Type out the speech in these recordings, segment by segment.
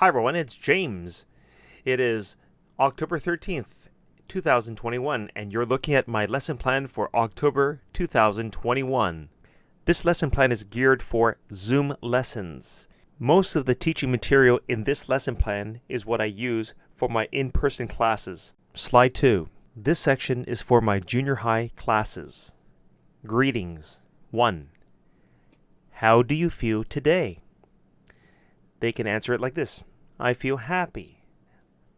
Hi everyone, it's James. It is October 13th, 2021, and you're looking at my lesson plan for October 2021. This lesson plan is geared for Zoom lessons. Most of the teaching material in this lesson plan is what I use for my in-person classes. Slide 2. This section is for my junior high classes. Greetings. 1. How do you feel today? They can answer it like this. I feel happy,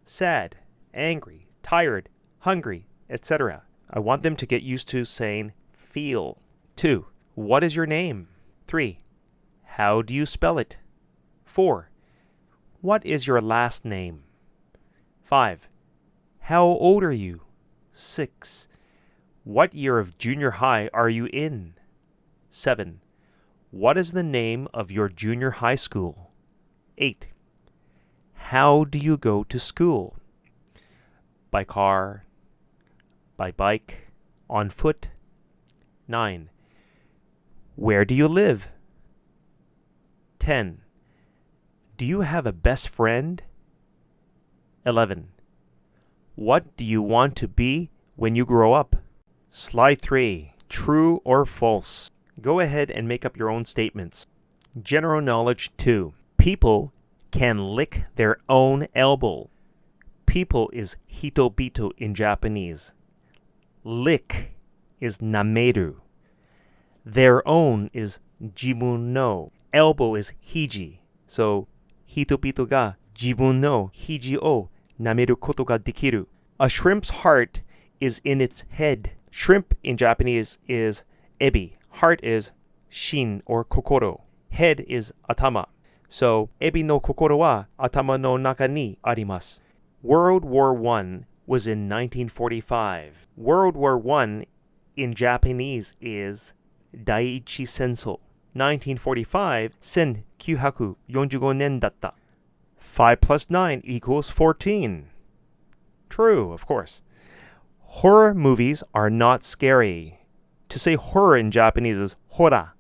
sad, angry, tired, hungry, etc. I want them to get used to saying feel. 2. What is your name? 3. How do you spell it? 4. What is your last name? 5. How old are you? 6. What year of junior high are you in? 7. What is the name of your junior high school? 8. How do you go to school? By car, by bike, on foot. 9. Where do you live? 10. Do you have a best friend? 11. What do you want to be when you grow up? Slide 3. True or false? Go ahead and make up your own statements. General knowledge 2. People can lick their own elbow. People is hitobito in Japanese. Lick is nameru. Their own is jibun no. Elbow is hiji. So, hitobito ga jibun no hiji o nameru koto ga dekiru. A shrimp's heart is in its head. Shrimp in Japanese is ebi. Heart is shin or kokoro. Head is atama. So, ebi no kokoro wa atama no naka ni arimasu. World War I was in 1945. World War I in Japanese is Daiichi Senso. 1945, 1945年だった. 5 plus 9 equals 14. True, of course. Horror movies are not scary. To say horror in Japanese is hora.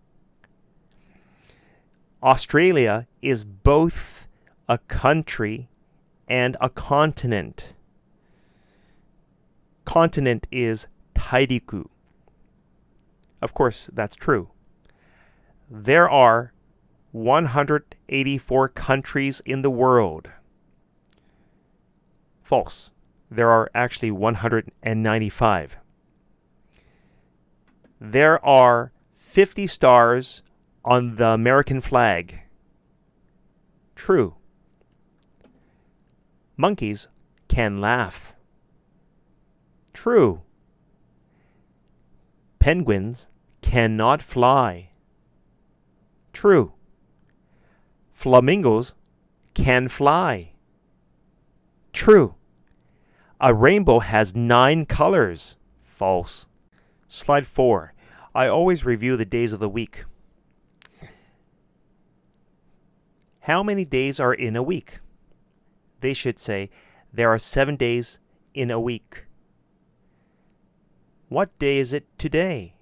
Australia is both a country and a continent. Continent is tairiku. Of course, that's true. There are 184 countries in the world. False. There are actually 195. There are 50 stars on the American flag. True. Monkeys can laugh. True. Penguins cannot fly. True. Flamingos can fly. True. A rainbow has 9 colors. False. Slide 4. I always review the days of the week. How many days are in a week? They should say, there are 7 days in a week. What day is it today?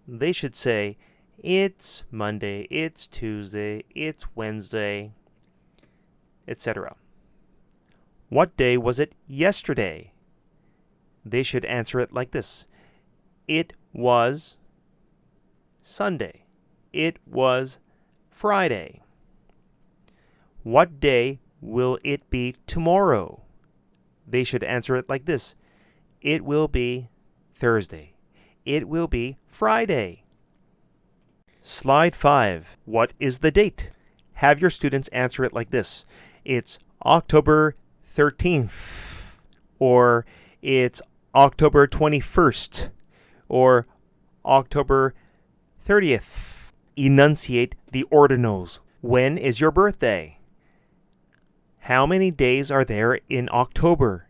They should say, it's Monday, it's Tuesday, it's Wednesday, etc. What day was it yesterday? They should answer it like this. It was Sunday. It was Friday. What day will it be tomorrow? They should answer it like this. It will be Thursday. It will be Friday. Slide 5. What is the date? Have your students answer it like this. It's October 13th. Or it's October 21st. Or October 30th. Enunciate the ordinals. When is your birthday? How many days are there in October?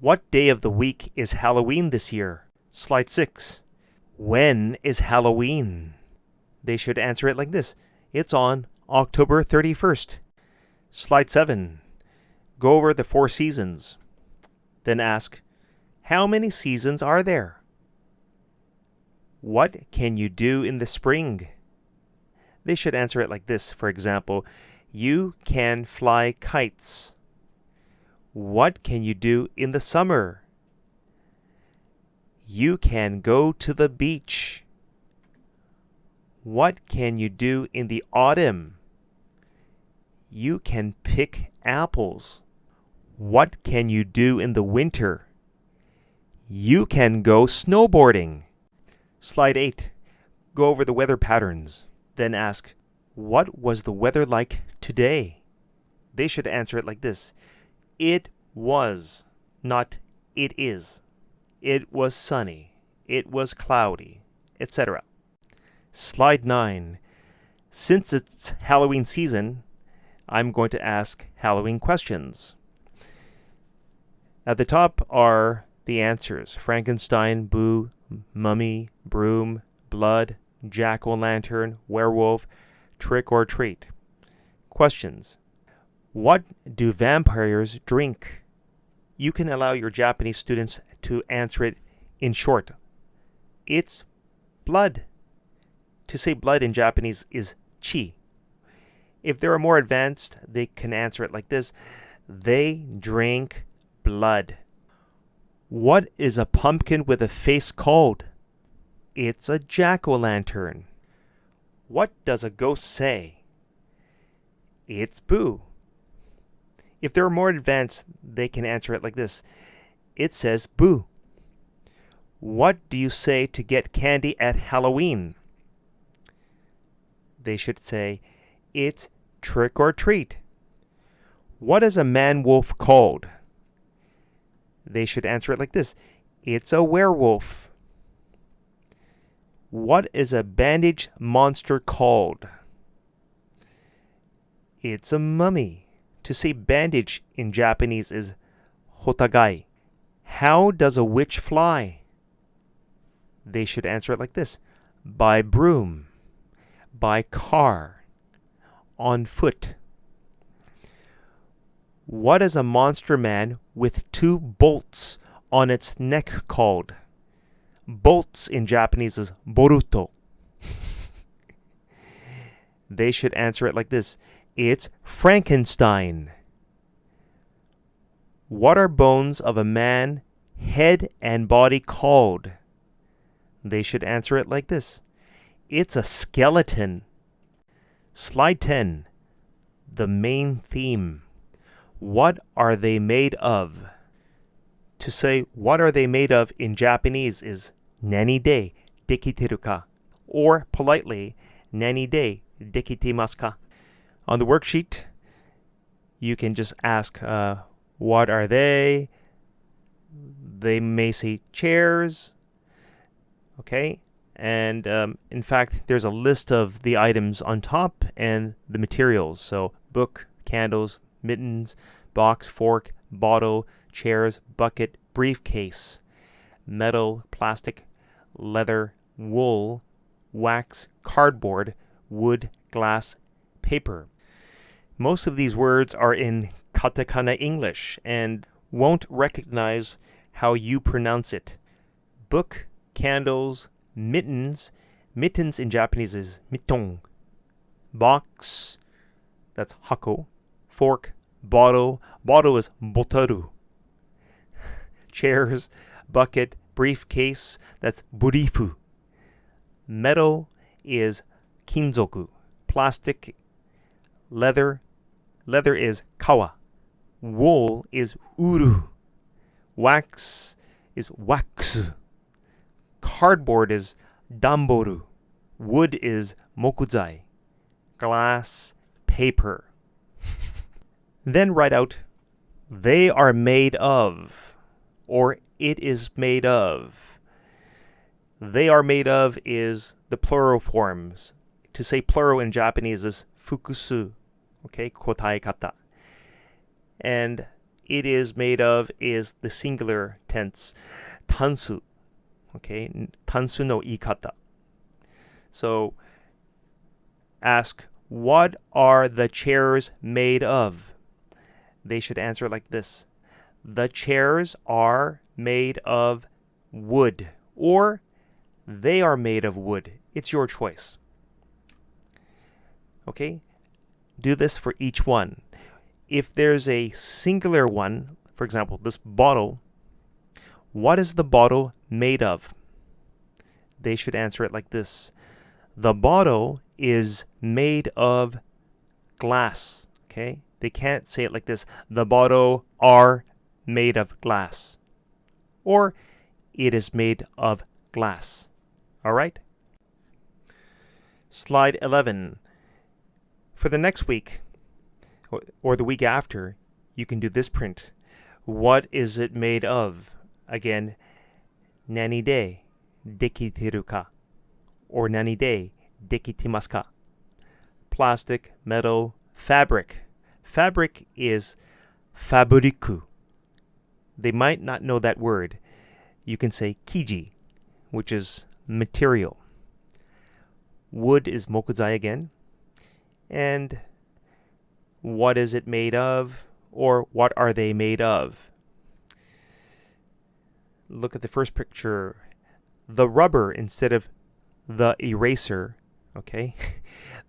What day of the week is Halloween this year? Slide 6. When is Halloween? They should answer it like this. It's on October 31st. Slide 7. Go over the 4 seasons. Then ask, how many seasons are there? What can you do in the spring? They should answer it like this. For example, You can fly kites. What can you do in the summer? You can go to the beach. What can you do in the autumn? You can pick apples. What can you do in the winter? You can go snowboarding. Slide 8. Go over the weather patterns. Then ask, what was the weather like today? They should answer it like this. It was, not it is. It was sunny. It was cloudy, etc. Slide 9. Since it's Halloween season, I'm going to ask Halloween questions. At the top are the answers. Frankenstein, Boo, Mummy, Broom, Blood, Jack-o'-lantern, Werewolf, Trick or Treat. Questions. What do vampires drink? You can allow your Japanese students to answer it in short. It's blood. To say blood in Japanese is chi. If they're more advanced, they can answer it like this. They drink blood. What is a pumpkin with a face called? It's a jack-o'-lantern. What does a ghost say? It's boo. If they're more advanced, they can answer it like this. It says boo. What do you say to get candy at Halloween? They should say, it's trick or treat. What is a man-wolf called? They should answer it like this. It's a werewolf. What is a bandaged monster called? It's a mummy. To say bandage in Japanese is hotagai. How does a witch fly? They should answer it like this. By broom. By car. On foot. What is a monster man with 2 bolts on its neck called? Bolts in Japanese is boruto. They should answer it like this. It's Frankenstein. What are bones of a man, head and body called? They should answer it like this. It's a skeleton. Slide 10. The main theme. What are they made of? To say what are they made of in Japanese is nani de dekiteru ka, or politely nani de dekitemasu ka. On the worksheet, you can just ask what are they? They may say chairs. Okay? And in fact, there's a list of the items on top and the materials. So book, candles, mittens, box, fork, bottle, chairs, bucket, briefcase, metal, plastic, leather, wool, wax, cardboard, wood, glass, paper. Most of these words are in katakana English and won't recognize how you pronounce it. Book, candles, mittens. Mittens in Japanese is miton. Box, that's hako. Fork, bottle. Bottle is botaru. Chairs, bucket, briefcase, that's burifu. Metal is kinzoku. Plastic, leather is kawa. Wool is uru. Wax is waxu. Cardboard is damboru. Wood is mokuzai. Glass, paper. Then write out, they are made of, or it is made of. They are made of is the plural forms. To say plural in Japanese is fukusu. Okay, kotae kata. And it is made of is the singular tense, tansu. Okay, tansu no iikata. So ask, what are the chairs made of? They should answer like this. The chairs are made of wood, or they are made of wood. It's your choice. Okay? do this for each one. If there's a singular one, for example, this bottle, what is the bottle made of? They should answer it like this. The bottle is made of glass. Okay? They can't say it like this. The bottle are made of glass. Or it is made of glass. All right? Slide 11. For the next week, or the week after, you can do this print. What is it made of? Again, nani de dekiteru ka? Or nani de dekitemasu ka? Plastic, metal, fabric. Fabric is fabriku. They might not know that word. You can say kiji, which is material. Wood is mokuzai again. And what is it made of? Or what are they made of? Look at the first picture. The rubber instead of the eraser. Okay?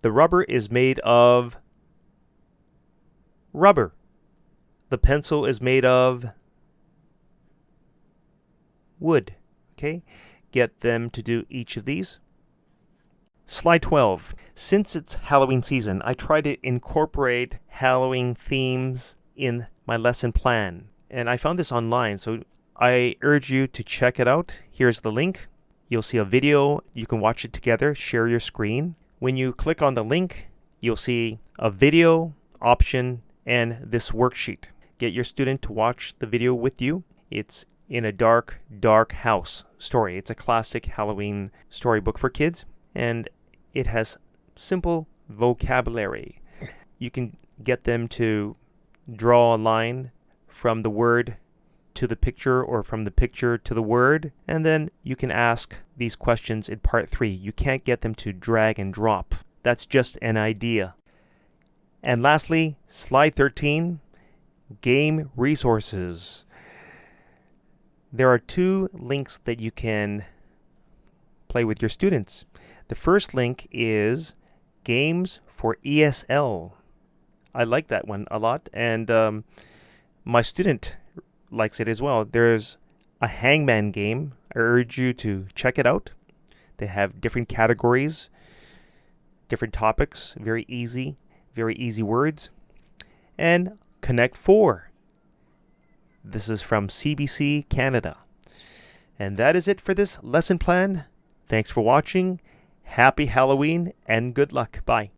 The rubber is made of rubber. The pencil is made of wood. Okay? Get them to do each of these. Slide 12. Since it's Halloween season, I try to incorporate Halloween themes in my lesson plan. And I found this online, so I urge you to check it out. Here's the link. You'll see a video. You can watch it together. Share your screen. When you click on the link, you'll see a video option and this worksheet. Get your student to watch the video with you. It's in a dark, dark house story. It's a classic Halloween storybook for kids. And it has simple vocabulary. You can get them to draw a line from the word to the picture or from the picture to the word, and then you can ask these questions in part 3. You can't get them to drag and drop. That's just an idea. And lastly, slide 13, game resources. There are 2 links that you can play with your students. The first link is Games for ESL. I like that one a lot, and my student likes it as well. There's a hangman game. I urge you to check it out. They have different categories, different topics, very easy words. And Connect 4. This is from CBC Canada. And that is it for this lesson plan. Thanks for watching. Happy Halloween and good luck. Bye.